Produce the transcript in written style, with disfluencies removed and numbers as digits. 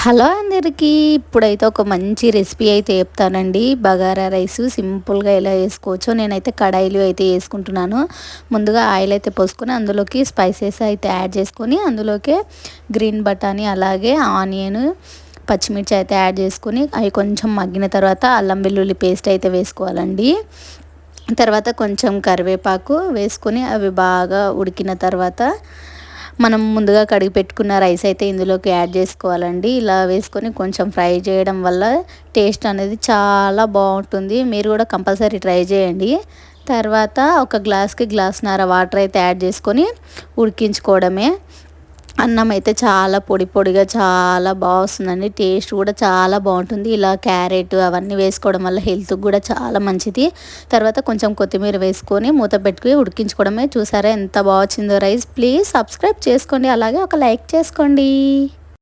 Hello అందరికీ. ఇప్పుడైతే ఒక మంచి రెసిపీ అయితే చెప్తానండి. బగారా రైస్ సింపుల్గా ఎలా చేసుకోవచ్చో నేనైతే కడాయిలో అయితే వేసుకుంటున్నాను. ముందుగా ఆయిల్ అయితే పోసుకొని అందులోకి స్పైసెస్ అయితే యాడ్ చేసుకొని అందులోకి గ్రీన్ బఠానీ అలాగే ఆనియన్ పచ్చిమిర్చి అయితే యాడ్ చేసుకొని అవి కొంచెం మగ్గిన తర్వాత అల్లం వెల్లుల్లి పేస్ట్ అయితే వేసుకోవాలండి. తర్వాత కొంచెం కరివేపాకు వేసుకొని అవి బాగా ఉడికిన తర్వాత మనం ముందుగా కడిగి పెట్టుకున్న రైస్ అయితే ఇందులోకి యాడ్ చేసుకోవాలండి. ఇలా వేసుకొని కొంచెం ఫ్రై చేయడం వల్ల టేస్ట్ అనేది చాలా బాగుంటుంది. మీరు కూడా కంపల్సరీ ట్రై చేయండి. తర్వాత ఒక గ్లాస్కి గ్లాస్న్నర వాటర్ అయితే యాడ్ చేసుకొని ఉడికించుకోవడమే. అన్నం అయితే చాలా పొడి పొడిగా చాలా బాగా వస్తుందండి. టేస్ట్ కూడా చాలా బాగుంటుంది. ఇలా క్యారెట్ అవన్నీ వేసుకోవడం వల్ల హెల్త్కి కూడా చాలా మంచిది. తర్వాత కొంచెం కొత్తిమీర వేసుకొని మూత పెట్టుకుని ఉడికించుకోవడమే. చూసారా ఎంత బాగా వచ్చిందో రైస్. ప్లీజ్ సబ్స్క్రైబ్ చేసుకోండి, అలాగే ఒక లైక్ చేసుకోండి.